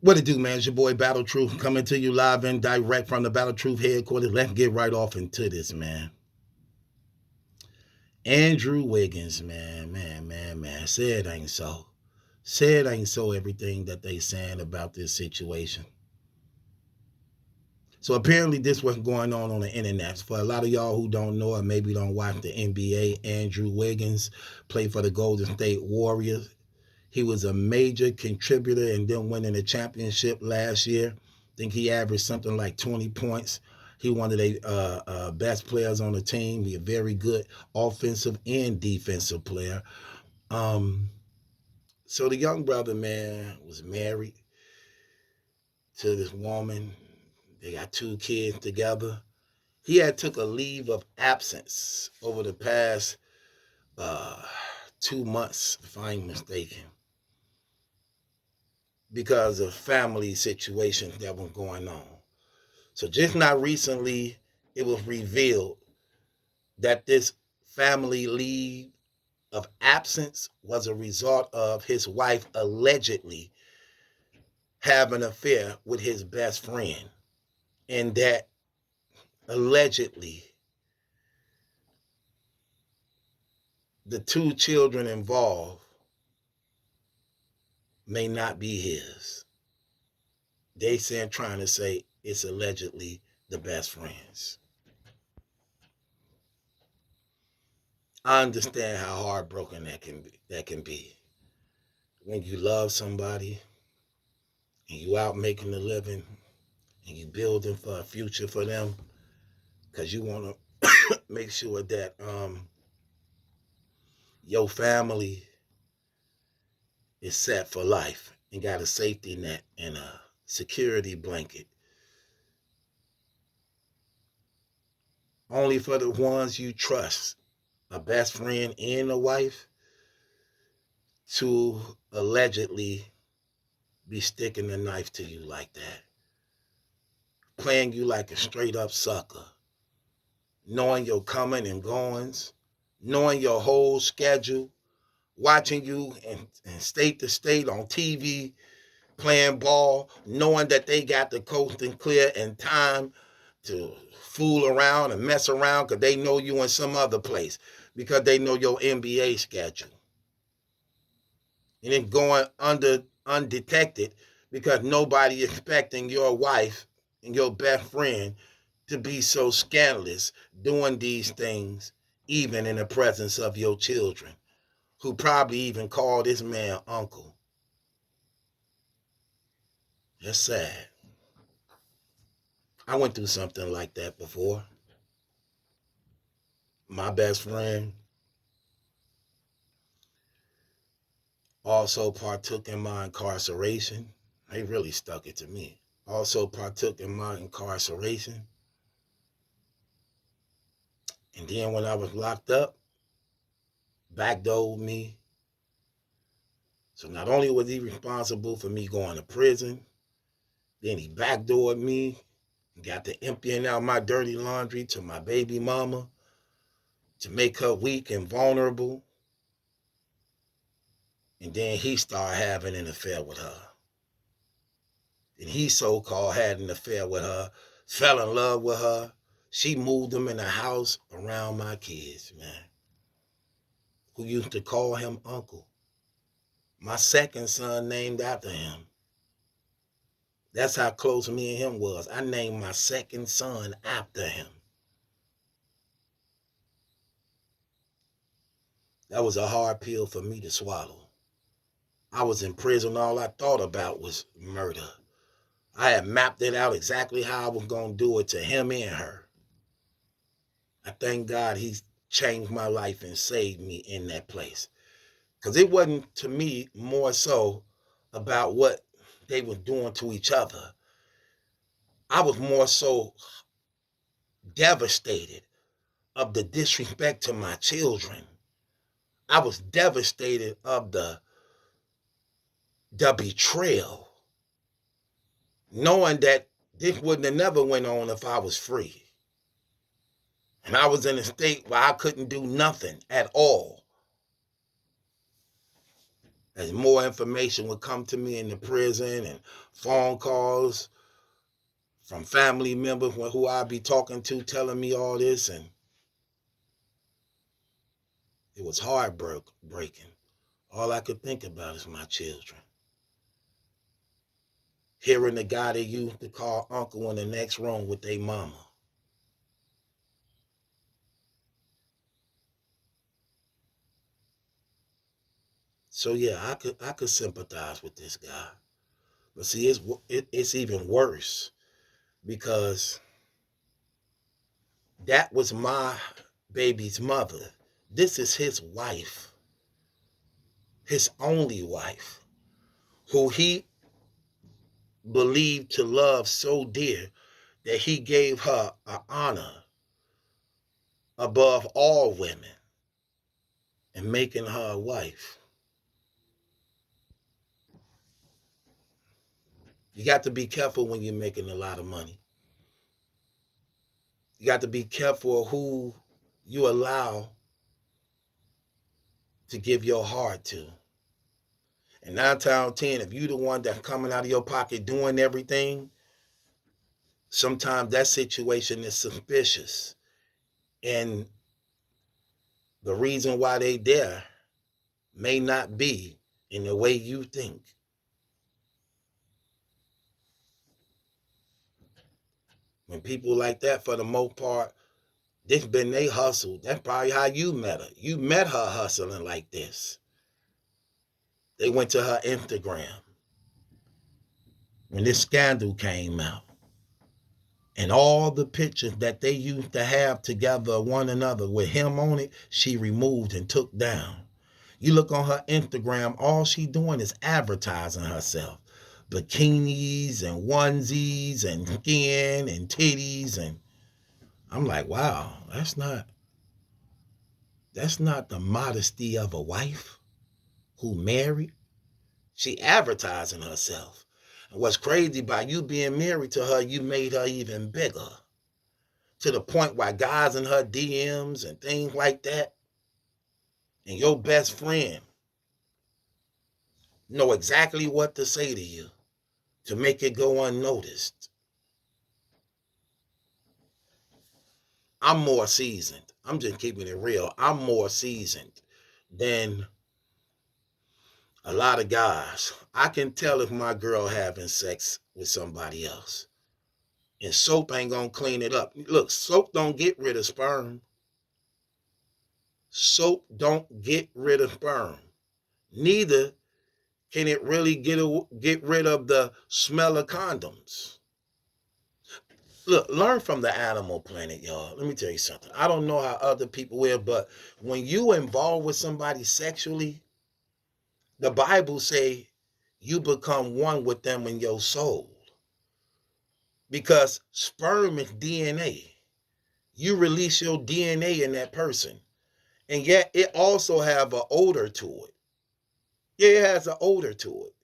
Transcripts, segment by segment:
What it do, man? It's your boy Battle Truth coming to you live and direct from the Battle Truth headquarters. Let's get right off into this, man. Andrew Wiggins, man. Say it ain't so. Say it ain't so, everything that they saying about this situation. So apparently this was going on the internet. For a lot of y'all who don't know or maybe don't watch the NBA, Andrew Wiggins played for the Golden State Warriors. He was a major contributor and then winning the championship last year. I think he averaged something like 20 points. He one of the best players on the team. He a very good offensive and defensive player. Um, so the young brother, man, was married to this woman. They got 2 kids together. He had took a leave of absence over the past uh, 2 months, if I'm mistaken, because of family situations that were going on. So just not recently, it was revealed that this family leave of absence was a result of his wife allegedly having an affair with his best friend, and that allegedly the 2 children involved may not be his. They saying trying to say it's allegedly the best friends. I understand how heartbroken that can be when you love somebody and you out making a living and you building for a future for them because you want to make sure that your family is set for life and got a safety net and a security blanket. Only for the ones you trust, a best friend and a wife, to allegedly be sticking the knife to you like that, playing you like a straight up sucker, knowing your coming and goings, knowing your whole schedule, watching you in state to state on TV, playing ball, knowing that they got the coast and clear and time to fool around and mess around because they know you in some other place, because they know your NBA schedule. And then going undetected because nobody expecting your wife and your best friend to be so scandalous doing these things, even in the presence of your children, who probably even call this man uncle. That's sad. I went through something like that before. My best friend also partook in my incarceration. They really stuck it to me. Also partook in my incarceration. And then when I was locked up, backdoored me. So not only was he responsible for me going to prison, then he backdoored me, got to emptying out my dirty laundry to my baby mama to make her weak and vulnerable. And then he started having an affair with her. And he so-called had an affair with her, fell in love with her. She moved him in a house around my kids, man, who used to call him uncle. My second son named after him. That's how close me and him was. I named my second son after him. That was a hard pill for me to swallow. I was in prison. All I thought about was murder. I had mapped it out exactly how I was going to do it to him and her. I thank God he changed my life and saved me in that place. Because it wasn't, to me, more so about what they were doing to each other. I was more so devastated of the disrespect to my children. I was devastated of the betrayal, knowing that this wouldn't have never went on if I was free. And I was in a state where I couldn't do nothing at all. As more information would come to me in the prison and phone calls from family members who I'd be talking to telling me all this, and it was heartbreaking. All I could think about is my children. Hearing the guy they used to call uncle in the next room with their mama. So yeah, I could sympathize with this guy. But see, it's even worse because that was my baby's mother. This is his wife, his only wife, who he believed to love so dear that he gave her an honor above all women and making her a wife. You got to be careful when you're making a lot of money. You got to be careful of who you allow to give your heart to. And 9 times out of 10, if you the one that's coming out of your pocket doing everything, sometimes that situation is suspicious. And the reason why they there may not be in the way you think. When people like that, for the most part, this been they hustle. That's probably how you met her. You met her hustling like this. They went to her Instagram when this scandal came out. And all the pictures that they used to have together, one another, with him on it, she removed and took down. You look on her Instagram, all she doing is advertising herself. Bikinis and onesies and skin and titties. And I'm like, wow, that's not the modesty of a wife who married. She advertising herself. And what's crazy, by you being married to her, you made her even bigger. To the point where guys in her DMs and things like that, and your best friend know exactly what to say to you to make it go unnoticed. I'm more seasoned. I'm just keeping it real. I'm more seasoned than a lot of guys. I can tell if my girl having sex with somebody else. And soap ain't gonna clean it up. Look, soap don't get rid of sperm. Soap don't get rid of sperm. Neither can it really get rid of the smell of condoms. Look, learn from the animal planet, y'all. Let me tell you something. I don't know how other people will, but when you involved with somebody sexually, the Bible say you become one with them in your soul. Because sperm is DNA. You release your DNA in that person. And yet it also have an odor to it. Yeah, it has an odor to it.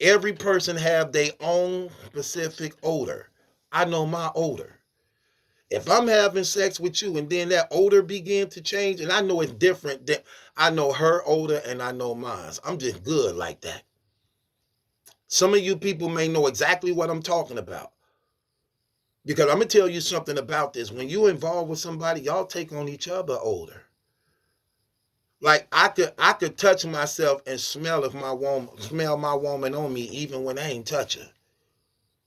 Every person have their own specific odor. I know my odor. If I'm having sex with you and then that odor begin to change, and I know it's different, than I know her odor and I know mine. I'm just good like that. Some of you people may know exactly what I'm talking about. Because I'm going to tell you something about this. When you involved with somebody, y'all take on each other odor. Like I could touch myself and smell my woman on me even when I ain't touch her.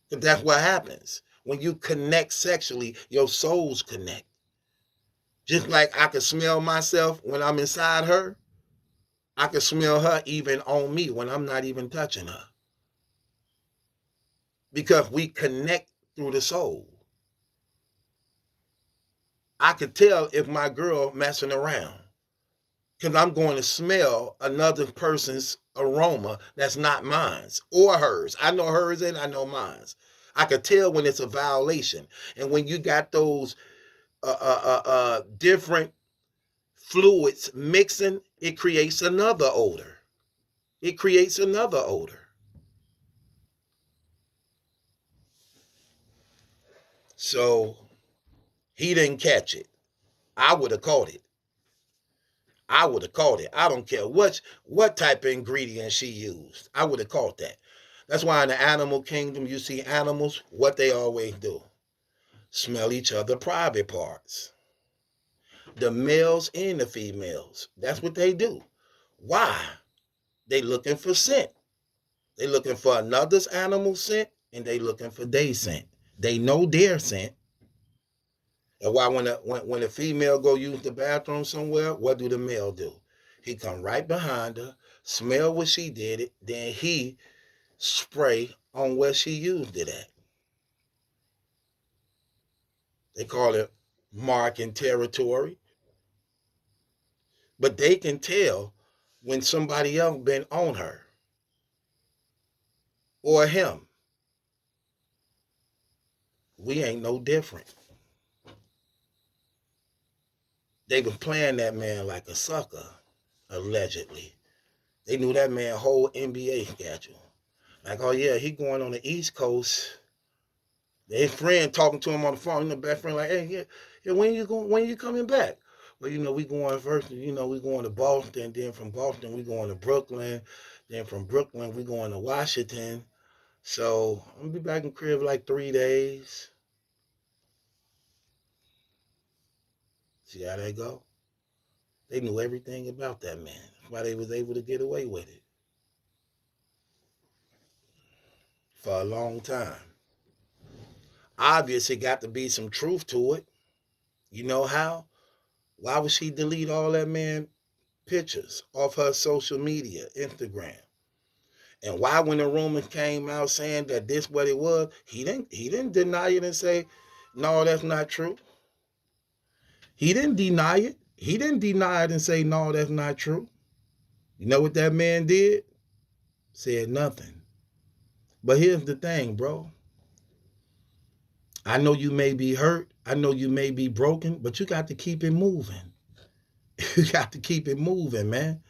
But that's what happens. When you connect sexually, your souls connect. Just like I can smell myself when I'm inside her, I can smell her even on me when I'm not even touching her. Because we connect through the soul. I could tell if my girl messing around. Because I'm going to smell another person's aroma that's not mine's or hers. I know hers and I know mine's. I could tell when it's a violation. And when you got those different fluids mixing, it creates another odor. It creates another odor. So he didn't catch it. I would have caught it. I would have caught it. I don't care what type of ingredient she used. I would have caught that. That's why in the animal kingdom, you see animals, what they always do. Smell each other private parts. The males and the females. That's what they do. Why? They looking for scent. They looking for another's animal scent, and they looking for their scent. They know their scent. And why when a female go use the bathroom somewhere, what do the male do? He come right behind her, smell what she did it, then he spray on where she used it at. They call it marking territory. But they can tell when somebody else been on her or him. We ain't no different. They been playing that man like a sucker, allegedly. They knew that man whole NBA schedule. Like, oh yeah, he going on the East Coast. His friend talking to him on the phone, the best friend, like, hey, yeah, when you coming back? Well, we going first, we going to Boston, then from Boston we going to Brooklyn, then from Brooklyn we going to Washington. So I'm gonna be back in crib like 3 days. See how they go? They knew everything about that man. That's why they was able to get away with it. For a long time. Obviously got to be some truth to it. You know how? Why would she delete all that man pictures off her social media, Instagram? And why when the rumors came out saying that this what it was, he didn't deny it and say, no, that's not true. He didn't deny it. He didn't deny it and say, no, that's not true. You know what that man did? Said nothing. But here's the thing, bro. I know you may be hurt. I know you may be broken, but you got to keep it moving. You got to keep it moving, man.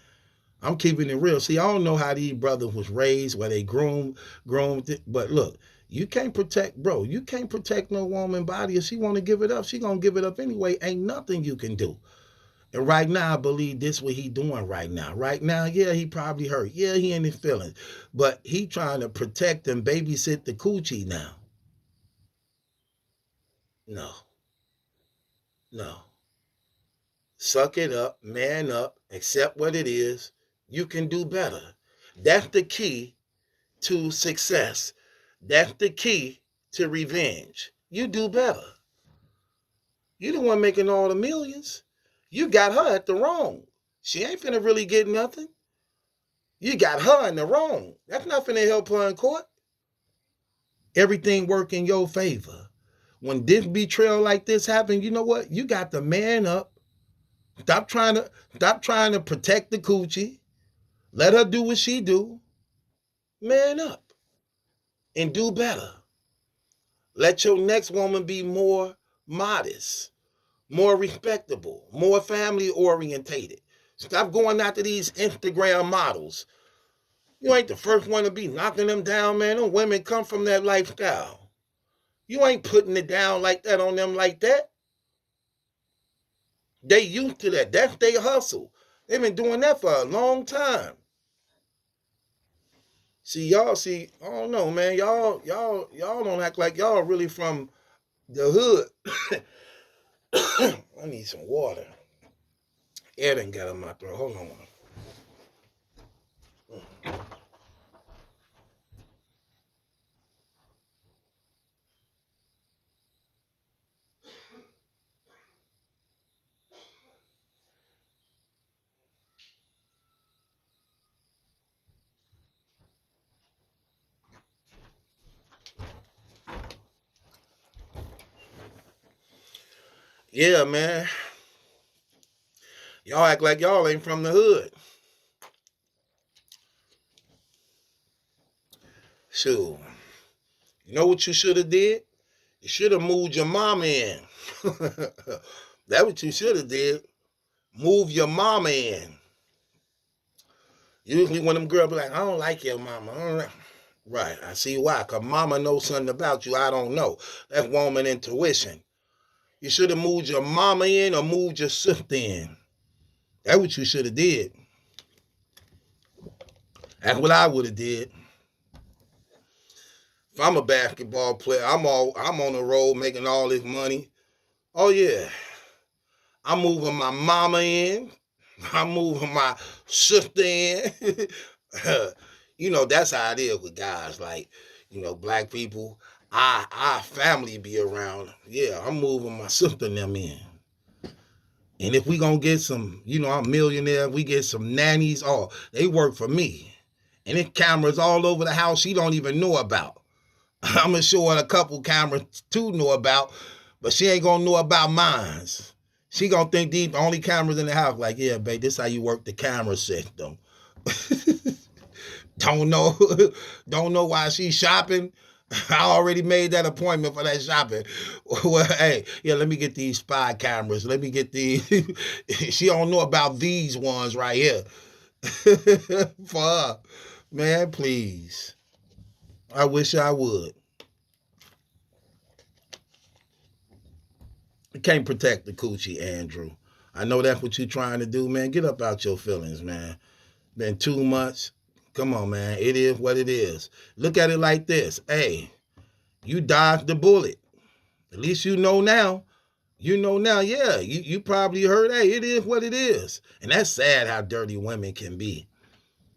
I'm keeping it real. See, I don't know how these brothers was raised, where they groomed it. But look, you can't protect no woman body. If she want to give it up, she going to give it up anyway. Ain't nothing you can do. And right now, I believe this what he doing right now. Right now, yeah, he probably hurt. Yeah, he in his feelings. But he trying to protect and babysit the coochie now. No. Suck it up, man up, accept what it is. You can do better. That's the key to success. That's the key to revenge. You do better. You the one making all the millions. You got her at the wrong. She ain't finna really get nothing. You got her in the wrong. That's not finna help her in court. Everything work in your favor. When this betrayal like this happen, you know what? You got to man up. Stop trying to protect the coochie. Let her do what she do. Man up and do better. Let your next woman be more modest, more respectable, more family orientated. Stop going after these Instagram models. You ain't the first one to be knocking them down, man. Them women come from that lifestyle. You ain't putting it down like that on them like that. They used to that. That's their hustle. They've been doing that for a long time. See, I don't know, man. Y'all don't act like y'all really from the hood. I need some water. Air done got in my throat. Hold on. Yeah, man. Y'all act like y'all ain't from the hood. Sure. You know what you should have did? You should have moved your mama in. That's what you should have did. Move your mama in. Usually when them girls be like, I don't like your mama. Right, I see why. Because mama knows something about you I don't know. That's woman intuition. You should have moved your mama in or moved your sister in. That's what you should have did. That's what I would have did. If I'm a basketball player, I'm on the road making all this money. Oh yeah, I'm moving my mama in. I'm moving my sister in. That's how it is with guys. Like, black people, our family be around. Yeah, I'm moving my sister and them in. And if we gonna get some, I'm a millionaire, we get some nannies, oh, they work for me. And there's cameras all over the house she don't even know about. I'm gonna show her a couple cameras to know about, but she ain't gonna know about mine. She gonna think these the only cameras in the house. Like, yeah, babe, this how you work the camera system. don't know, don't know why she's shopping. I already made that appointment for that shopping. Well, hey, yeah, let me get these spy cameras. Let me get these. She don't know about these ones right here. For her. Man, please. I wish I would. You can't protect the coochie, Andrew. I know that's what you're trying to do, man. Get up out your feelings, man. Been 2 months. Come on, man. It is what it is. Look at it like this. Hey, you dodged the bullet. At least you know now. You know now, yeah. You probably heard, hey, it is what it is. And that's sad how dirty women can be.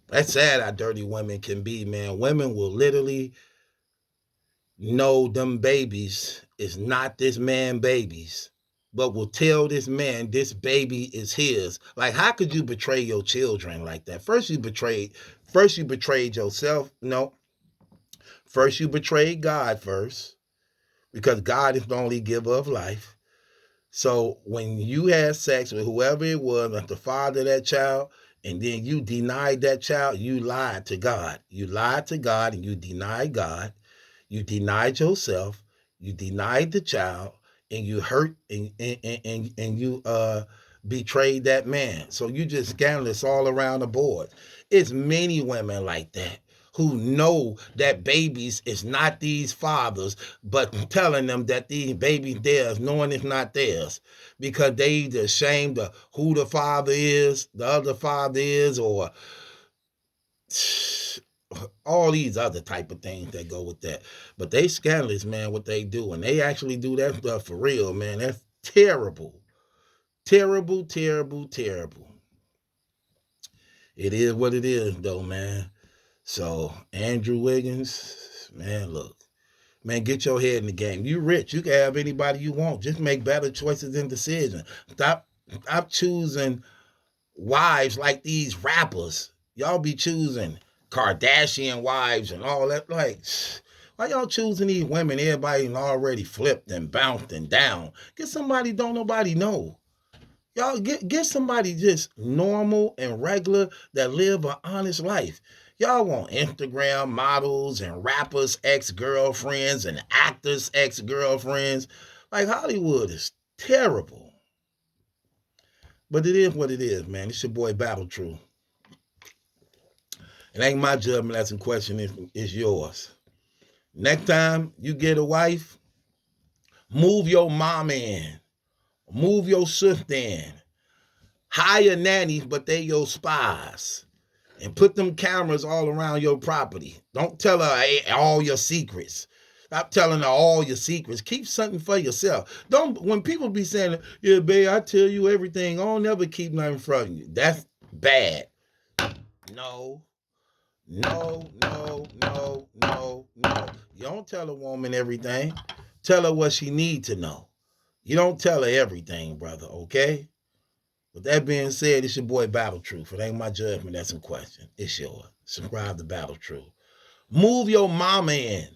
That's sad how dirty women can be, man. Women will literally know them babies is not this man babies, but will tell this man this baby is his. Like, how could you betray your children like that? First you betrayed yourself. No. First you betrayed God first, because God is the only giver of life. So when you had sex with whoever it was, like the father of that child, and then you denied that child, you lied to God. You lied to God and you denied God. You denied yourself. You denied the child, and you hurt and you betrayed that man. So you just scandalous all around the board. It's many women like that who know that babies is not these fathers, but telling them that these babies theirs, knowing it's not theirs, because they either ashamed of who the father is, the other father is, or all these other type of things that go with that. But they scandalous, man, what they do. And they actually do that stuff for real, man. That's terrible. Terrible, terrible, terrible. It is what it is, though, man. So, Andrew Wiggins, man, look. Man, get your head in the game. You rich. You can have anybody you want. Just make better choices and decisions. Stop choosing wives like these rappers. Y'all be choosing Kardashian wives and all that. Like, why y'all choosing these women? Everybody already flipped and bounced and down. Get somebody don't nobody know. Y'all get somebody just normal and regular that live an honest life. Y'all want Instagram models and rappers' ex-girlfriends and actors' ex-girlfriends. Like, Hollywood is terrible. But it is what it is, man. It's your boy Battle True. It ain't my judgment. That's a question. It's yours. Next time you get a wife, move your mom in. Move your sister in. Hire nannies, but they your spies. And put them cameras all around your property. Don't tell her all your secrets. Stop telling her all your secrets. Keep something for yourself. Don't, when people be saying, yeah, babe, I tell you everything, I'll never keep nothing from you. That's bad. No. No. You don't tell a woman everything. Tell her what she needs to know. You don't tell her everything, brother, okay? With that being said, it's your boy Battle Truth. It ain't my judgment that's in question. It's yours. Subscribe to Battle Truth. Move your mama in.